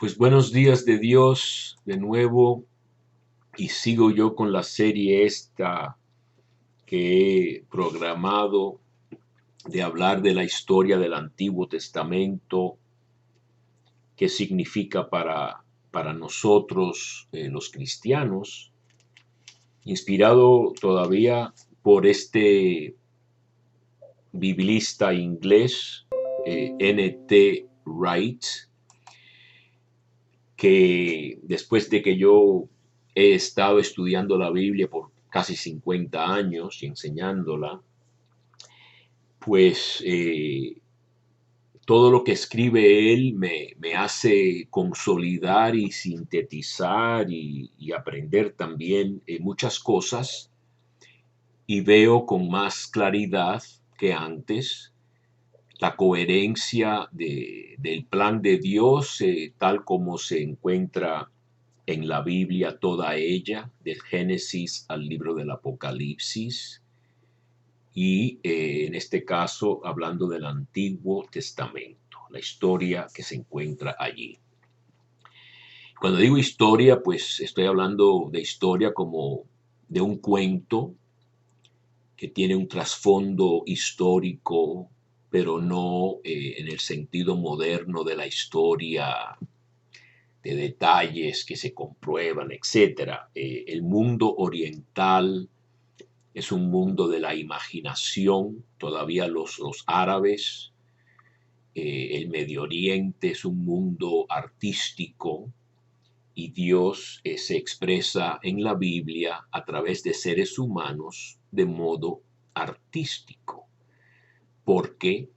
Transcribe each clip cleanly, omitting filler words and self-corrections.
Pues buenos días de Dios de nuevo y sigo yo con la serie esta que he programado de hablar de la historia del Antiguo Testamento, qué significa para nosotros los cristianos, inspirado todavía por este biblista inglés, N.T. Wright, que después de que yo he estado estudiando la Biblia por casi 50 años y enseñándola, pues todo lo que escribe él me hace consolidar y sintetizar y aprender también muchas cosas, y veo con más claridad que antes la coherencia del plan de Dios, tal como se encuentra en la Biblia toda ella, del Génesis al libro del Apocalipsis, y en este caso hablando del Antiguo Testamento, la historia que se encuentra allí. Cuando digo historia, pues estoy hablando de historia como de un cuento que tiene un trasfondo histórico, pero no en el sentido moderno de la historia, de detalles que se comprueban, etcétera. El mundo oriental es un mundo de la imaginación, todavía los árabes, el Medio Oriente es un mundo artístico, y Dios se expresa en la Biblia a través de seres humanos de modo artístico, porque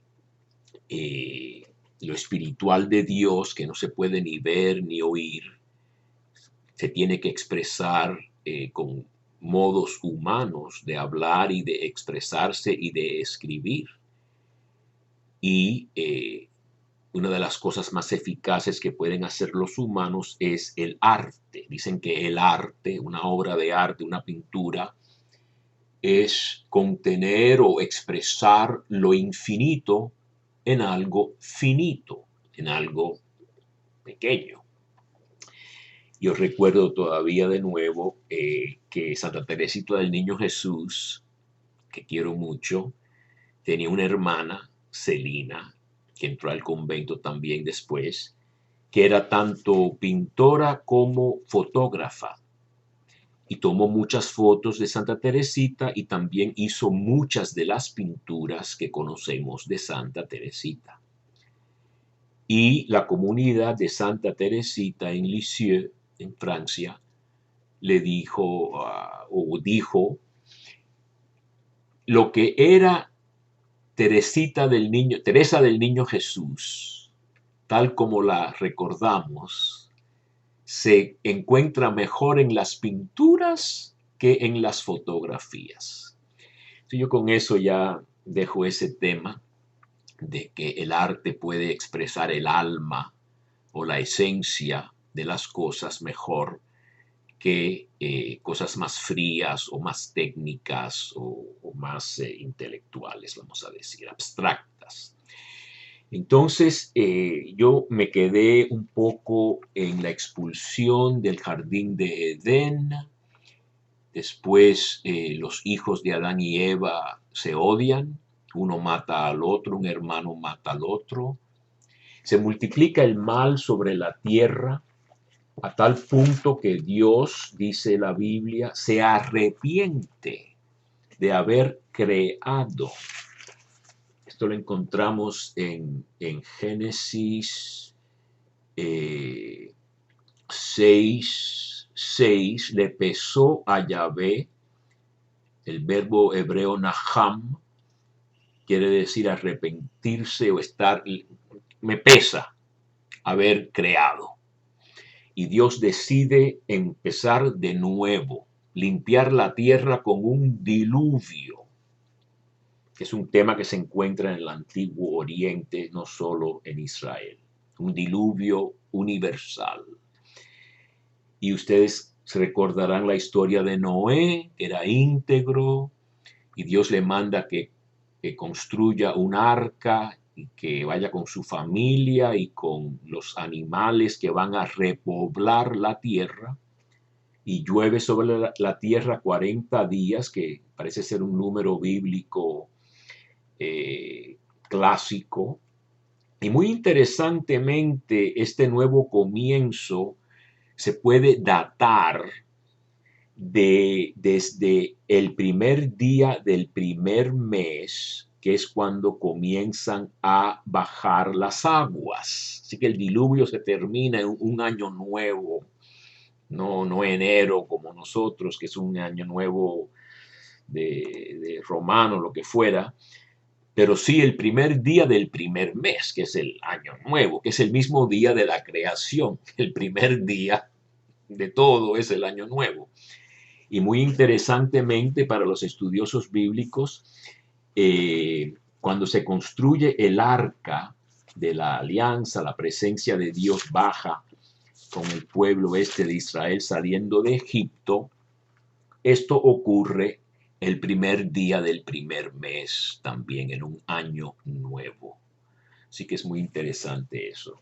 lo espiritual de Dios, que no se puede ni ver ni oír, se tiene que expresar con modos humanos de hablar y de expresarse y de escribir. Y una de las cosas más eficaces que pueden hacer los humanos es el arte. Dicen que el arte, una obra de arte, una pintura, es contener o expresar lo infinito en algo finito, en algo pequeño. Yo recuerdo todavía de nuevo que Santa Teresita del Niño Jesús, que quiero mucho, tenía una hermana, Celina, que entró al convento también después, que era tanto pintora como fotógrafa, y tomó muchas fotos de Santa Teresita y también hizo muchas de las pinturas que conocemos de Santa Teresita. Y la comunidad de Santa Teresita en Lisieux, en Francia, le dijo o dijo lo que era Teresa del Niño Jesús, tal como la recordamos, se encuentra mejor en las pinturas que en las fotografías. Entonces yo con eso ya dejo ese tema de que el arte puede expresar el alma o la esencia de las cosas mejor que cosas más frías o más técnicas o más intelectuales, vamos a decir, abstractas. Entonces yo me quedé un poco en la expulsión del jardín de Edén. Después los hijos de Adán y Eva se odian, uno mata al otro, un hermano mata al otro. Se multiplica el mal sobre la tierra a tal punto que Dios, dice la Biblia, se arrepiente de haber creado. Esto lo encontramos en Génesis 6:6. Le pesó a Yahvé, el verbo hebreo naham, quiere decir arrepentirse o estar, me pesa haber creado. Y Dios decide empezar de nuevo, limpiar la tierra con un diluvio, que es un tema que se encuentra en el Antiguo Oriente, no solo en Israel. Un diluvio universal. Y ustedes se recordarán la historia de Noé, que era íntegro, y Dios le manda que construya un arca, y que vaya con su familia y con los animales que van a repoblar la tierra, y llueve sobre la tierra 40 días, que parece ser un número bíblico eh, clásico. Y muy interesantemente, este nuevo comienzo se puede datar desde el primer día del primer mes, que es cuando comienzan a bajar las aguas. Así que el diluvio se termina en un año nuevo, no enero como nosotros, que es un año nuevo de romano, lo que fuera, pero sí el primer día del primer mes, que es el año nuevo, que es el mismo día de la creación. El primer día de todo es el año nuevo. Y muy interesantemente para los estudiosos bíblicos, cuando se construye el arca de la alianza, la presencia de Dios baja con el pueblo este de Israel saliendo de Egipto, esto ocurre el primer día del primer mes, también en un año nuevo. Así que es muy interesante eso.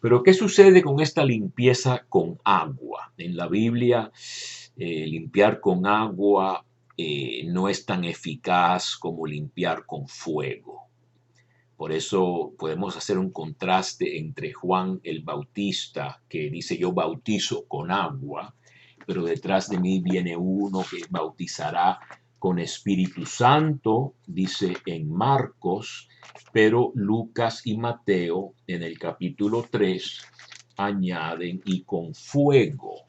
Pero ¿qué sucede con esta limpieza con agua? En la Biblia, limpiar con agua no es tan eficaz como limpiar con fuego. Por eso podemos hacer un contraste entre Juan el Bautista, que dice yo bautizo con agua, pero detrás de mí viene uno que bautizará con Espíritu Santo, dice en Marcos, pero Lucas y Mateo en el capítulo 3 añaden y con fuego.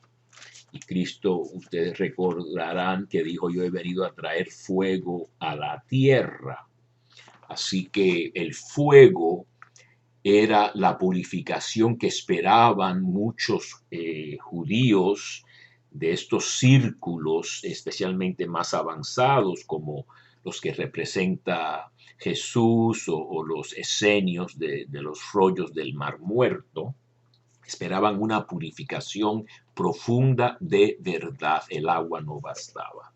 Y Cristo, ustedes recordarán que dijo, yo he venido a traer fuego a la tierra. Así que el fuego era la purificación que esperaban muchos judíos de estos círculos, especialmente más avanzados, como los que representa Jesús o los esenios de los rollos del Mar Muerto. Esperaban una purificación profunda de verdad. El agua no bastaba.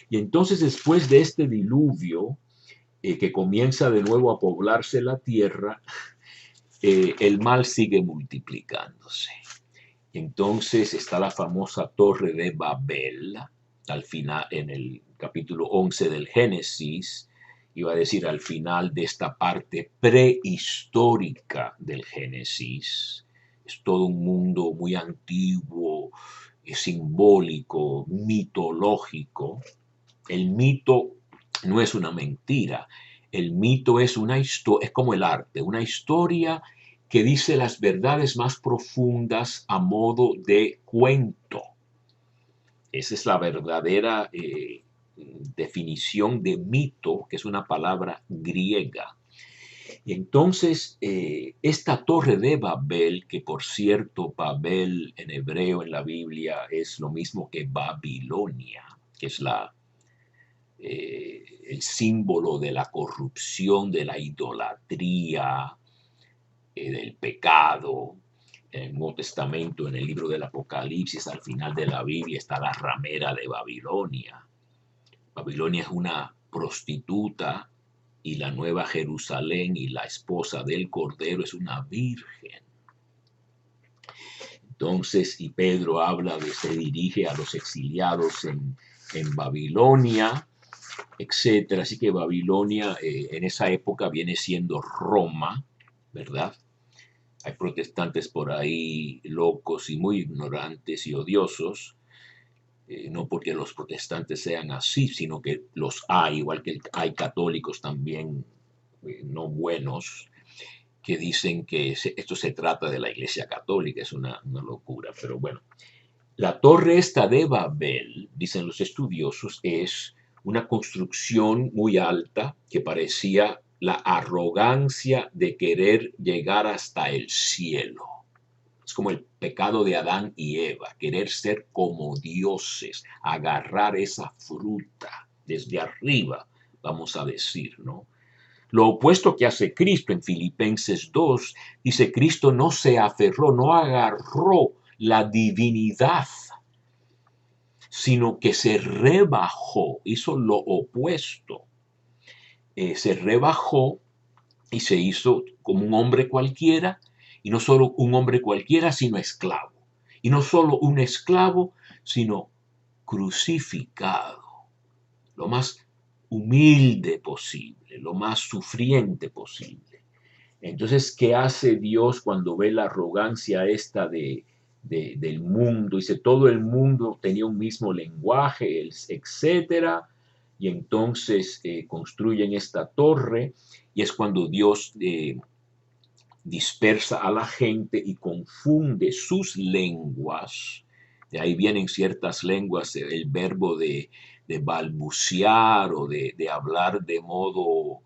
Y entonces, después de este diluvio, que comienza de nuevo a poblarse la tierra, el mal sigue multiplicándose. Entonces está la famosa Torre de Babel, al final, en el capítulo 11 del Génesis, iba a decir al final de esta parte prehistórica del Génesis. Es todo un mundo muy antiguo, simbólico, mitológico. El mito no es una mentira. El mito es una historia, es como el arte, una historia que dice las verdades más profundas a modo de cuento. Esa es la verdadera definición de mito, que es una palabra griega. Y entonces, esta torre de Babel, que por cierto, Babel en hebreo en la Biblia es lo mismo que Babilonia, que es el símbolo de la corrupción, de la idolatría, del pecado. En el Nuevo Testamento, en el libro del Apocalipsis, al final de la Biblia, está la ramera de Babilonia. Babilonia es una prostituta y la Nueva Jerusalén y la esposa del Cordero es una virgen. Entonces, y Pedro habla se dirige a los exiliados en Babilonia, etcétera. Así que Babilonia en esa época viene siendo Roma, ¿verdad? Hay protestantes por ahí locos y muy ignorantes y odiosos, no porque los protestantes sean así, sino que los hay, igual que hay católicos también no buenos, que dicen que esto se trata de la Iglesia Católica, es una locura, pero bueno. La torre esta de Babel, dicen los estudiosos, es una construcción muy alta que parecía la arrogancia de querer llegar hasta el cielo. Es como el pecado de Adán y Eva, querer ser como dioses, agarrar esa fruta desde arriba, vamos a decir, ¿no? Lo opuesto que hace Cristo en Filipenses 2, dice Cristo no se aferró, no agarró la divinidad, sino que se rebajó, hizo lo opuesto. Se rebajó y se hizo como un hombre cualquiera, y no solo un hombre cualquiera, sino esclavo. Y no solo un esclavo, sino crucificado, lo más humilde posible, lo más sufriente posible. Entonces, ¿qué hace Dios cuando ve la arrogancia esta del mundo? Dice, todo el mundo tenía un mismo lenguaje, etcétera, y entonces construyen esta torre, y es cuando Dios dispersa a la gente y confunde sus lenguas. De ahí vienen ciertas lenguas, el verbo de balbucear o de hablar de modo,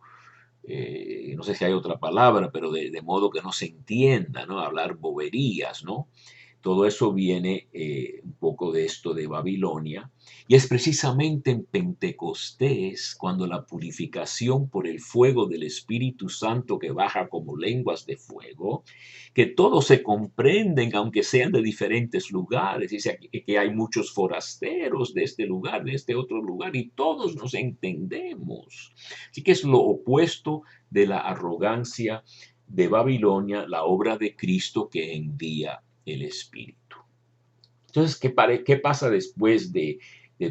no sé si hay otra palabra, pero de modo que no se entienda, ¿no? Hablar boberías, ¿no? Todo eso viene un poco de esto de Babilonia. Y es precisamente en Pentecostés cuando la purificación por el fuego del Espíritu Santo que baja como lenguas de fuego, que todos se comprenden, aunque sean de diferentes lugares. Dice que hay muchos forasteros de este lugar, de este otro lugar, y todos nos entendemos. Así que es lo opuesto de la arrogancia de Babilonia, la obra de Cristo que envía el Espíritu. Entonces, ¿qué pasa después de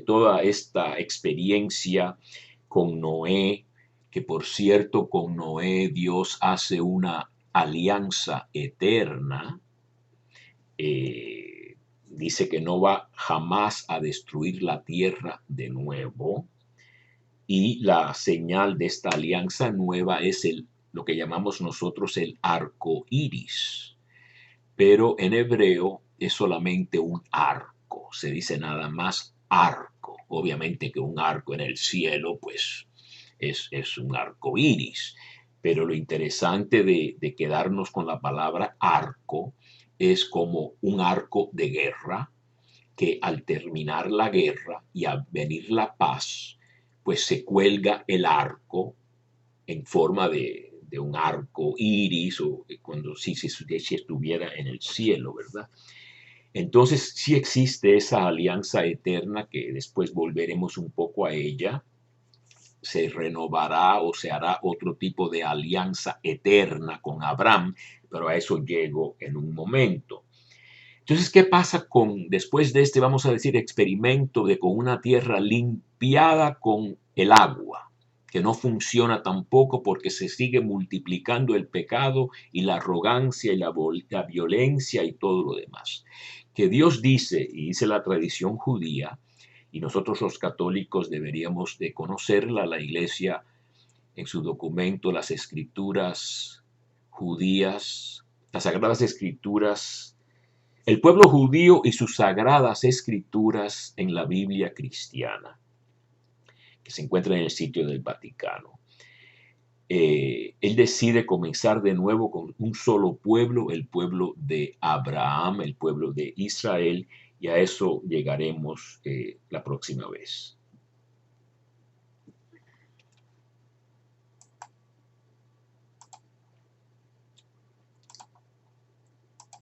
toda esta experiencia con Noé? Que por cierto, con Noé Dios hace una alianza eterna. Dice que no va jamás a destruir la tierra de nuevo. Y la señal de esta alianza nueva es lo que llamamos nosotros el arco iris. Pero en hebreo es solamente un arco, se dice nada más arco. Obviamente que un arco en el cielo, pues es un arco iris. Pero lo interesante de quedarnos con la palabra arco es como un arco de guerra que al terminar la guerra y al venir la paz, pues se cuelga el arco en forma de un arco iris o cuando si estuviera en el cielo, ¿verdad? Entonces sí existe esa alianza eterna que después volveremos un poco a ella. Se renovará o se hará otro tipo de alianza eterna con Abraham, pero a eso llego en un momento. Entonces, ¿qué pasa después de este, vamos a decir, experimento de con una tierra limpiada con el agua, que no funciona tampoco porque se sigue multiplicando el pecado y la arrogancia y la violencia y todo lo demás? Que Dios dice, y dice la tradición judía, y nosotros los católicos deberíamos de conocerla, la iglesia en su documento, las escrituras judías, las sagradas escrituras, el pueblo judío y sus sagradas escrituras en la Biblia cristiana, que se encuentra en el sitio del Vaticano. Él decide comenzar de nuevo con un solo pueblo, el pueblo de Abraham, el pueblo de Israel, y a eso llegaremos la próxima vez.